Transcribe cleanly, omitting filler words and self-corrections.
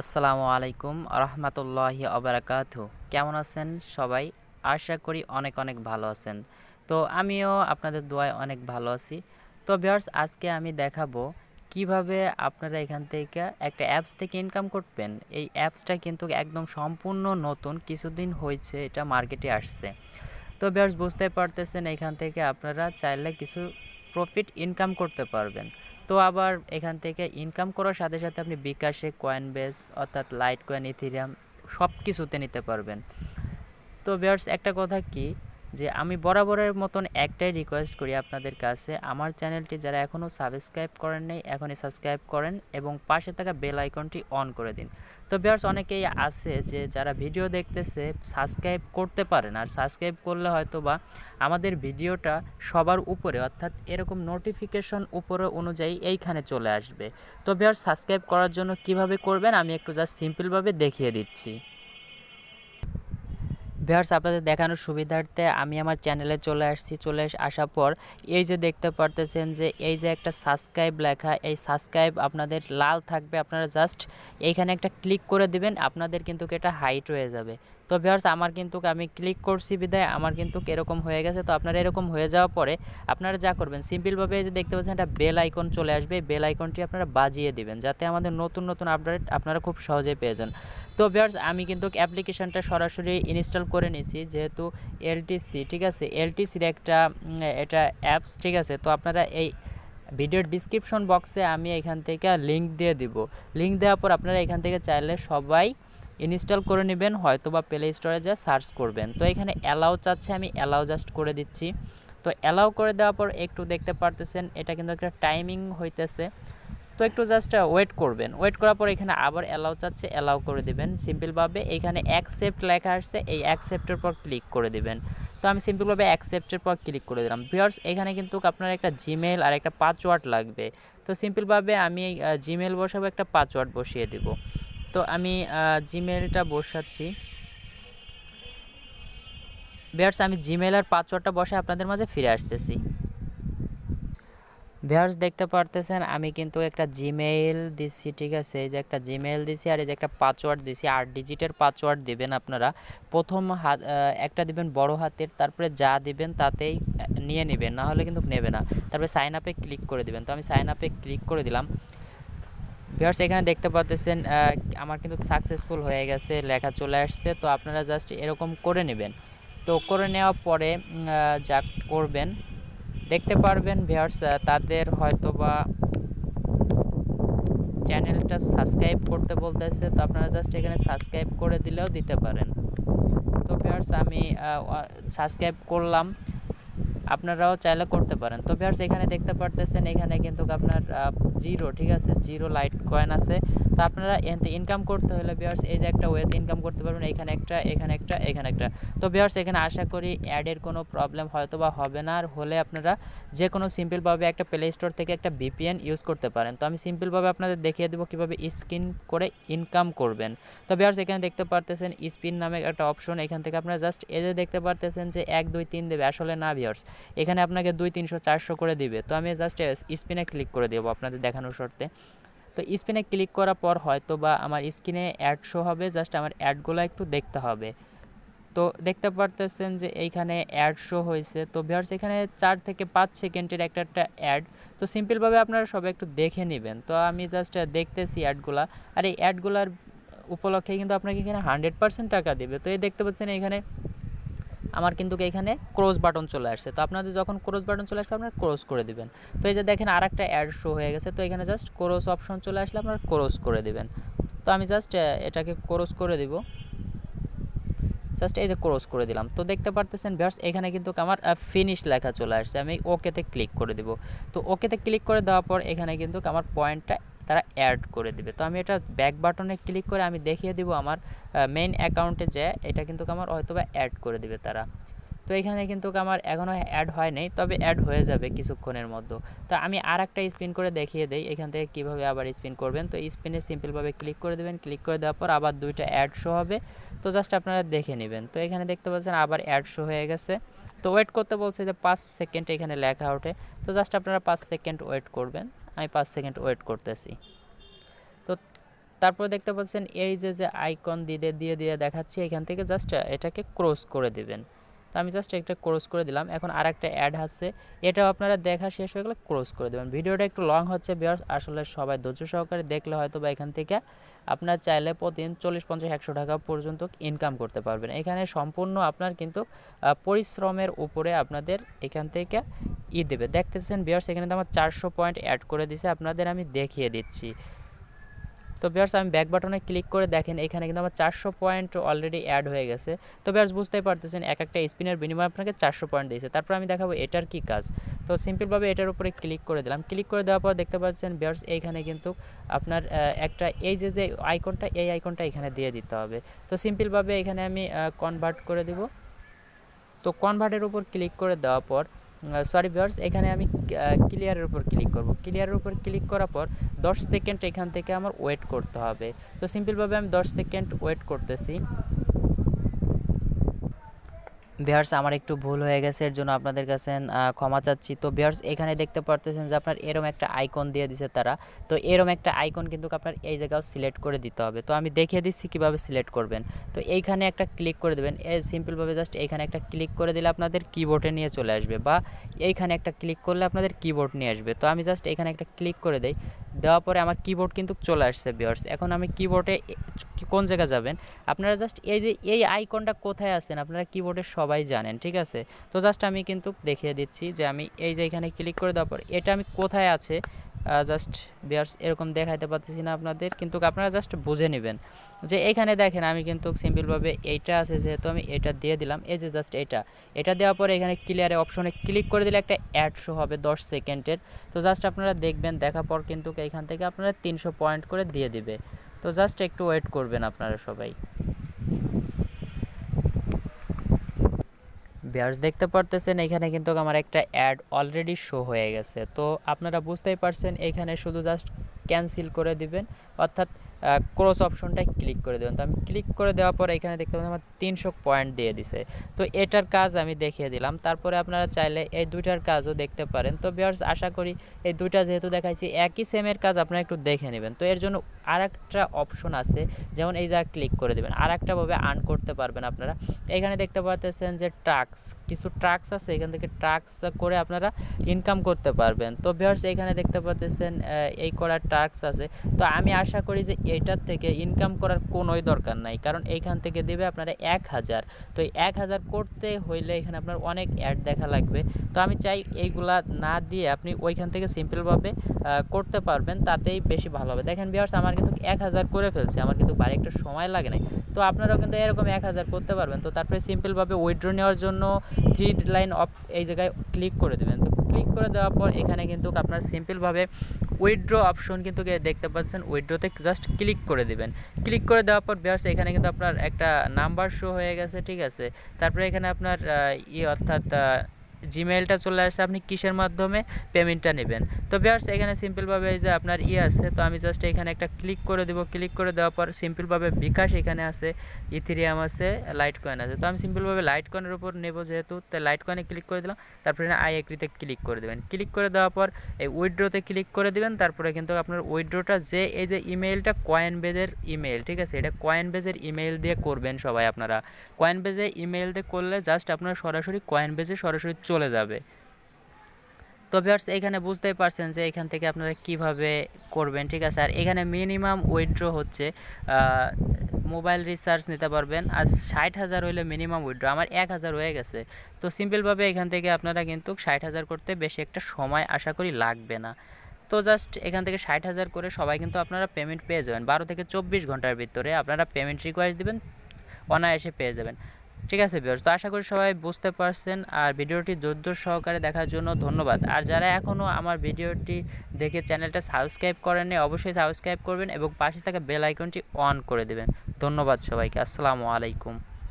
আসসালামু আলাইকুম রহমতুল্লাহি আবরাকাতু। কেমন আছেন সবাই? আশা করি অনেক অনেক ভালো আছেন। তো আমিও আপনাদের দোয়ায় অনেক ভালো আছি। তো ভিউয়ার্স, আজকে আমি দেখাবো কিভাবে আপনারা এখান থেকে একটা অ্যাপস থেকে ইনকাম করবেন। এই অ্যাপসটা কিন্তু একদম সম্পূর্ণ নতুন, কিছুদিন হয়েছে এটা মার্কেটে আসছে। তো ভিউয়ার্স, বুঝতে পারতেছেন এখান থেকে আপনারা চাইলে কিছু প্রফিট ইনকাম করতে পারবেন। তো আবার এখান থেকে ইনকাম করার সাথে সাথে আপনি বিকাশে কয়েনবেস অর্থাৎ লাইট কয়েন, ইথেরিয়াম সব কিছুতে নিতে পারবেন। তো ভিউয়ার্স, একটা কথা কি যে আমি বরাবরের মতন একটাই রিকোয়েস্ট করি আপনাদের কাছে, আমার চ্যানেলটি যারা এখনও সাবস্ক্রাইব করেন নাই এখনই সাবস্ক্রাইব করেন এবং পাশে থাকা বেল আইকনটি অন করে দিন। তো ভিউয়ার্স, অনেকেই আছে যে যারা ভিডিও দেখতেছে সাবস্ক্রাইব করতে পারে না, আর সাবস্ক্রাইব করলে হয়তো বা আমাদের ভিডিওটা সবার উপরে অর্থাৎ এরকম নোটিফিকেশন উপরে অনুযায়ী এইখানে চলে আসবে। তো ভিউয়ার্স, সাবস্ক্রাইব করার জন্য কিভাবে করবেন আমি একটু জাস্ট সিম্পলভাবে দেখিয়ে দিচ্ছি। ভিউয়ার্স, আপনাদের দেখানোর সুবিধার্থে আমি আমার চ্যানেলে চলে আসছি। আসার পর এই যে দেখতে পারতেছেন যে এই যে একটা সাবস্ক্রাইব লেখা, এই সাবস্ক্রাইব আপনাদের লাল থাকবে, আপনারা জাস্ট এইখানে একটা ক্লিক করে দিবেন, আপনাদের কিন্তু এটা হাইট হয়ে যাবে। তো ভিউয়ার্স, আমার কিন্তু আমি ক্লিক করছি বিদায় আমার কিন্তু এরকম হয়ে গেছে। তো আপনারা এরকম হয়ে যাওয়ার পরে আপনারা যা করবেন সিম্পলভাবে এই যে দেখতে পাচ্ছেন একটা বেল আইকন চলে আসবে, বেল আইকনটি আপনারা বাজিয়ে দিবেন যাতে আমাদের নতুন নতুন আপডেট আপনারা খুব সহজেই পেয়ে যান। তো ভিউয়ার্স, আমি কিন্তু অ্যাপ্লিকেশনটা সরাসরি ইনস্টল করে নিয়েছি, যেহেতু এলটিসি, ঠিক আছে, এলটিসির একটা এটা অ্যাপস, ঠিক আছে। তো আপনারা এই ভিডিওর ডিসক্রিপশন বক্সে আমি এখান থেকে লিঙ্ক দিয়ে দিব। লিঙ্ক দেওয়ার পর আপনারা এখান থেকে চাইলে সবাই ইনস্টল করে নেবেন, হয়তো বা প্লে স্টোরে যা সার্চ করবেন। তো এখানে অ্যালাউ চাচ্ছে, আমি অ্যালাউ জাস্ট করে দিচ্ছি। তো অ্যালাউ করে দেওয়ার পর একটু দেখতে পারতেছেন এটা কিন্তু একটা টাইমিং হইতেছে। তো একটু জাস্ট ওয়েট করবেন, ওয়েট করার পর এখানে আবার অ্যালাউ চাচ্ছে, অ্যালাউ করে দিবেন সিম্পলভাবে। এখানে অ্যাকসেপ্ট লেখা আসছে, এই অ্যাকসেপ্টের পর ক্লিক করে দিবেন। তো আমি সিম্পলভাবে অ্যাকসেপ্টের পর ক্লিক করে দিলাম। ভিউয়ার্স, এখানে কিন্তু আপনার একটা জিমেল আর একটা পাসওয়ার্ড লাগবে। তো সিম্পলভাবে আমি জিমেল বসাবো, একটা পাসওয়ার্ড বসিয়ে দিব। তো আমি জিমেলটা বসাচ্ছি। ভিউয়ার্স, আমি জিমেল আর পাসওয়ার্ডটা বসে আপনাদের মাঝে ফিরে আসতেছি। ভিউয়ার্স, দেখতে পারতেছেন আমি কিন্তু একটা জিমেইল দিচ্ছি, ঠিক আছে। এই যে একটা জিমেইল দিছি আর এই যে একটা পাসওয়ার্ড দিছি, 8 ডিজিটের পাসওয়ার্ড দিবেন আপনারা। প্রথম একটা দিবেন বড় হাতের, তারপরে যা দিবেন তাতেই নিয়ে নেবেন, না হলে কিন্তু নেবে না। তারপরে সাইন আপে ক্লিক করে দিবেন। তো আমি সাইন আপে ক্লিক করে দিলাম। ভিউয়ার্স, এখানে দেখতে পাচ্ছেন আমার কিন্তু সাকসেসফুল হয়ে গেছে, লেখা চলে আসছে। তো আপনারা জাস্ট এরকম করে নেবেন। তো করে নেওয়ার পরে যা করবেন দেখতে পারবেন ভিউয়ার্স, তাদের হয়তোবা চ্যানেলটা সাবস্ক্রাইব করতে বলতেছে। তো আপনারা জাস্ট এখানে সাবস্ক্রাইব করে দিলেও দিতে পারেন। তো ভিউয়ার্স, আমি সাবস্ক্রাইব করলাম, আপনারাও চাইলে করতে পারেন। তো ভিউয়ার্স, এখানে দেখতে পারতেছেন এখানে কিন্তু আপনার জিরো, ঠিক আছে, জিরো লাইট কয়েন আছে। তো আপনারা এতে ইনকাম করতে হলে ভিউয়ার্স এই যে একটা ওয়েতে ইনকাম করতে পারবেন, এখানে একটা, এখানে একটা, এখানে একটা। তো ভিউয়ার্স, এখানে আশা করি অ্যাডের কোনো প্রবলেম হয়তো বা হবে না, আর হলে আপনারা যে কোনো সিম্পলভাবে একটা প্লে স্টোর থেকে একটা ভিপিএন ইউজ করতে পারেন। তো আমি সিম্পলভাবে আপনাদের দেখিয়ে দেবো কীভাবে স্পিন করে ইনকাম করবেন। তো ভিউয়ার্স, এখানে দেখতে পারতেছেন স্পিন নামে একটা অপশন, এখান থেকে আপনারা জাস্ট এই যে দেখতে পারতেছেন যে 1 2 3 দেবে, আসলে না ভিউয়ার্স, এখানে আপনাকে 2 300 400 করে দিবে। তো আমি জাস্ট স্পিনে ক্লিক করে দেবো আপনাদের দেখানোর শর্তে। তো স্পিনে ক্লিক করার পর হয়তো বা আমার স্ক্রিনে অ্যাড শো হবে, জাস্ট আমার অ্যাডগুলো একটু দেখতে হবে। তো দেখতে পারতেছেন যে এইখানে অ্যাড শো হয়েছে। তো ভিউয়ার্স, এখানে 4 থেকে 5 সেকেন্ডের একটা অ্যাড। তো সিম্পলভাবে আপনারা সবাই একটু দেখে নেবেন। তো আমি জাস্ট দেখতেছি অ্যাডগুলা, আর এই অ্যাডগুলার উপলক্ষে কিন্তু আপনাকে এখানে 100% টাকা দেবে। তো এই দেখতে পাচ্ছেন এখানে আমার কিন্তু এখানে ক্রস বাটন চলে আসছে। তো আপনাদের যখন ক্রস বাটন চলে আসবে আপনারা ক্রস করে দিবেন। তো এই যে দেখেন আরেকটা অ্যাড শো হয়ে গেছে। তো এখানে জাস্ট ক্রস অপশন চলে আসলে আপনারা ক্রস করে দিবেন। তো আমি জাস্ট এটাকে ক্রস করে দিব, জাস্ট এই যে ক্রস করে দিলাম। তো দেখতে পারতেছেন ভিউয়ার্স, এখানে কিন্তু আমার ফিনিশ লেখা চলে আসছে। আমি ওকেতে ক্লিক করে দিব। তো ওকেতে ক্লিক করে দেওয়ার পর এখানে কিন্তু আমার পয়েন্টটা তারা অ্যাড করে দিবে। তো আমি এটা ব্যাক বাটনে ক্লিক করে আমি দেখিয়ে দিব আমার মেইন অ্যাকাউন্টে যে এটা কিন্তু আমার হয়তোবা অ্যাড করে দিবে তারা। তো এখানে কিন্তু আমার এখনও অ্যাড হয় নাই, তবে অ্যাড হয়ে যাবে কিছুক্ষণের মধ্যে। তো আমি আর একটা স্পিন করে দেখিয়ে দেই এখান থেকে কীভাবে আবার স্পিন করবেন। তো স্পিনে সিম্পলভাবে ক্লিক করে দেবেন, ক্লিক করে দেওয়ার পর আবার 2টা অ্যাড শো হবে। তো জাস্ট আপনারা দেখে নেবেন। তো এখানে দেখতে পাচ্ছেন আবার অ্যাড শো হয়ে গেছে। তো ওয়েট করতে বলছে যে 5 সেকেন্ড এখানে লেখা ওঠে। তো জাস্ট আপনারা 5 সেকেন্ড ওয়েট করবেন, আমি 5 সেকেন্ড ওয়েট করতেছি। তো তারপর দেখতে পাচ্ছেন এই যে আইকন দিয়ে দেখাচ্ছি, এখান থেকে জাস্ট এটাকে ক্রস করে দিবেন। তো আমি জাস্ট একটা ক্রস করে দিলাম। এখন আরেকটা অ্যাড আছে, এটাও আপনারা দেখা শেষ হয়ে গেলে ক্রস করে দেবেন। ভিডিওটা একটু লং হচ্ছে ভিউয়ার্স, আসলে সবাই ধৈর্য সহকারে দেখলে হয়তো বা এখান থেকে আপনার চাইলে প্রতিদিন 40, 50, 100 টাকা পর্যন্ত ইনকাম করতে পারবেন। এখানে সম্পূর্ণ আপনার কিন্তু পরিশ্রমের উপরে আপনাদের এখান থেকে দেবে। দেখতেছেন ভিউয়ার্স, এখানে তো আমার 400 পয়েন্ট অ্যাড করে দিছে, আপনাদের আমি দেখিয়ে দিচ্ছি। তো ভিউয়ার্স আমি ব্যাক বাটনে ক্লিক করে দেখেন, এখানে কিন্তু আমার 400 পয়েন্ট অলরেডি অ্যাড হয়ে গেছে। তো ভিউয়ার্স বুঝতেই পারতেছেন একটা স্পিনের বিনিময়ে আপনাকে 400 পয়েন্ট দিয়েছে। তারপর আমি দেখাবো এটার কি কাজ। তো সিম্পলভাবে এটার উপরে ক্লিক করে দিলাম। ক্লিক করে দেওয়ার পর দেখতে পাচ্ছেন ভিউয়ার্স এইখানে কিন্তু আপনার একটা এই যে আইকনটা, এই আইকনটা এখানে দিয়ে দিতে হবে। তো সিম্পলভাবে এখানে আমি কনভার্ট করে দিব। তো কনভার্টের উপর ক্লিক করে দেওয়ার পর সরি ভিউয়ার্স, এখানে আমি ক্লিয়ারের উপর ক্লিক করব। ক্লিয়ারের উপর ক্লিক করার পর 10 সেকেন্ড এখান থেকে আমার ওয়েট করতে হবে। তো সিম্পলভাবে আমি 10 সেকেন্ড ওয়েট করতেছি। ভিউয়ার্স আমার একটু ভুল হয়ে গেছে, এর জন্য আপনাদের কাছে ক্ষমা চাচ্ছি। তো ভিউয়ার্স এখানে দেখতে পারতেছেন যে আপনার এরম একটা আইকন দিয়ে দিছে তারা। তো এরম একটা আইকন কিন্তু আপনার এই জায়গাও সিলেক্ট করে দিতে হবে। তো আমি দেখিয়ে দিচ্ছি কীভাবে সিলেক্ট করবেন। তো এইখানে একটা ক্লিক করে দেবেন। সিম্পলভাবে জাস্ট এইখানে একটা ক্লিক করে দিলে আপনাদের কিবোর্ডে নিয়ে চলে আসবে, বা এইখানে একটা ক্লিক করলে আপনাদের কিবোর্ড নিয়ে আসবে। তো আমি জাস্ট এখানে একটা ক্লিক করে দেই, দেওয়ার পরে আমার কিবোর্ড কিন্তু চলে আসছে ভিউয়ার্স। এখন আমি কিবোর্ডে কোন জায়গায় যাবেন, আপনারা জাস্ট এই যে এই আইকনটা কোথায় আছেন আপনারা কিবোর্ডে সবাই জানেন, ঠিক আছে। তো জাস্ট আমি কিন্তু দেখিয়ে দিচ্ছি যে আমি এই যে এখানে ক্লিক করে দেওয়ার পর এটা আমি কোথায় আছে জাস্ট ভিউয়ার্স এরকম দেখাইতে পারতেছি না আপনাদের, কিন্তু আপনারা জাস্ট বুঝে নেবেন যে এইখানে দেখেন আমি কিন্তু সিম্পলভাবে এইটা আছে যেহেতু আমি এটা দিয়ে দিলাম। এই যে জাস্ট এটা দেওয়ার পরে এখানে ক্লিয়ারে অপশনে ক্লিক করে দিলে একটা অ্যাড শো হবে 10 সেকেন্ডের। তো জাস্ট আপনারা দেখবেন, দেখার পর কিন্তু এইখান থেকে আপনারা 300 পয়েন্ট করে দিয়ে দিবে। তো জাস্ট একটু ওয়েট করবেন আপনারা সবাই। ভিউয়ার্স দেখতে পারতেছেন এখানে কিন্তু আমার একটা অ্যাড অলরেডি শো হয়ে গেছে। তো আপনারা বুঝতেই পারছেন, এখানে শুধু জাস্ট ক্যান্সেল করে দিবেন, অর্থাৎ ক্রস অপশনটায় ক্লিক করে দেবেন। তো আমি ক্লিক করে দেওয়ার পর এখানে দেখতে পাচ্ছেন আমার 300 পয়েন্ট দিয়ে দিছে। তো এটার কাজ আমি দেখিয়ে দিলাম। তারপরে আপনারা চাইলে এই দুইটার কাজও দেখতে পারেন। তো ভিউয়ার্স আশা করি এই দুইটা যেহেতু দেখাইছি একই সেমের কাজ, আপনারা একটু দেখে নেবেন। তো এর জন্য আরেকটা অপশন আছে, যেমন এই জায়গায় ক্লিক করে দেবেন, আরেকটাভাবে আর্ন করতে পারবেন আপনারা। এখানে দেখতে পাচ্ছেন যে কিছু ট্রাক্স আছে, এখান থেকে ট্রাক্স করে আপনারা ইনকাম করতে পারবেন। তো ভিউয়ার্স এখানে দেখতে পাচ্ছেন এই করার ট্রাক্স আছে। তো আমি আশা করি যে এটার থেকে ইনকাম করার কোনোই দরকার নাই, কারণ এইখান থেকে দেবে আপনারা 1000। তো এই 1000 করতে হইলে এখানে আপনার অনেক অ্যাড দেখা লাগবে। তো আমি চাই এইগুলা না দিয়ে আপনি ওইখান থেকে সিম্পলভাবে করতে পারবেন, তাতেই বেশি ভালো হবে। দেখেন ভিউয়ার্স আমার কিন্তু 1000 করে ফেলছে, আমার কিন্তু বাড়ি একটা সময় লাগে নাই। তো আপনারাও কিন্তু এরকম 1000 করতে পারবেন। তো তারপরে সিম্পলভাবে উইথড্র নেওয়ার জন্য 3 লাইন অফ এই জায়গায় ক্লিক করে দেবেন। তো ক্লিক করে দেওয়ার পর এখানে কিন্তু আপনার সিম্পলভাবে উইথড্র অপশন কিন্তু দেখতে পাচ্ছেন, উইথড্রতে জাস্ট ক্লিক করে দিবেন। ক্লিক করে দেওয়ার পর ভিউয়ার্স এখানে কিন্তু আপনার একটা নাম্বার শো হয়ে গেছে, ঠিক আছে। তারপরে এখানে আপনার অর্থাৎ জিমেইলটা চলে আসছে, আপনি কিসের মাধ্যমে পেমেন্টটা নেবেন। তো ভিউয়ার্স এখানে সিম্পলভাবে এই যে আপনার আছে, তো আমি জাস্ট এখানে একটা ক্লিক করে দেবো। ক্লিক করে দেওয়ার পর সিম্পলভাবে বিকাশ এখানে আছে, ইথেরিয়াম আছে, লাইট কয়েন আছে। তো আমি সিম্পলভাবে লাইট কয়েনের উপর নেব যেহেতু, তো লাইট কয়েনে ক্লিক করে দিলাম। তারপরে আই এগ্রিতে ক্লিক করে দেবেন। ক্লিক করে দেওয়ার পর এই উইথড্রোতে ক্লিক করে দেবেন। তারপরে কিন্তু আপনার উইথড্রোটা যে এই যে ইমেইলটা কয়েনবেজের ইমেইল, ঠিক আছে, এটা কয়েনবেজের ইমেইল দিয়ে করবেন সবাই আপনারা। কয়েনবেজে ইমেইল দিয়ে করলে জাস্ট আপনার সরাসরি কয়েনবেজে সরাসরি চলে যাবে। তো ভিউয়ার্স এখানে বুঝতেই পারছেন যে এখান থেকে আপনারা কিভাবে করবেন, ঠিক আছে। আর এখানে মিনিমাম উইথড্র হচ্ছে মোবাইল রিচার্জ নিতে পারবেন, আর 60,000 হইলে মিনিমাম উইথড্র। আমার 1000 হয়ে গেছে। তো সিম্পলভাবে এখান থেকে আপনারা কিন্তু 60,000 করতে বেশি একটা সময় আশা করি লাগবে না। তো জাস্ট এখান থেকে 60,000 করে সবাই কিন্তু আপনারা পেমেন্ট পেয়ে যাবেন। 12 থেকে 24 ঘন্টার ভিতরে আপনারা পেমেন্ট রিকোয়েস্ট দিবেন, অনায়াসে পেয়ে যাবেন, ঠিক আছে ভিউয়ার্স। তো আশা করি সবাই বুঝতে পারছেন। আর ভিডিওটি ধৈর্য সহকারে দেখার জন্য ধন্যবাদ। আর যারা এখনও আমার ভিডিওটি দেখে চ্যানেলটা সাবস্ক্রাইব করেননি অবশ্যই সাবস্ক্রাইব করবেন এবং পাশে থাকা বেল আইকনটি অন করে দেবেন। ধন্যবাদ সবাইকে। আসসালামু আলাইকুম।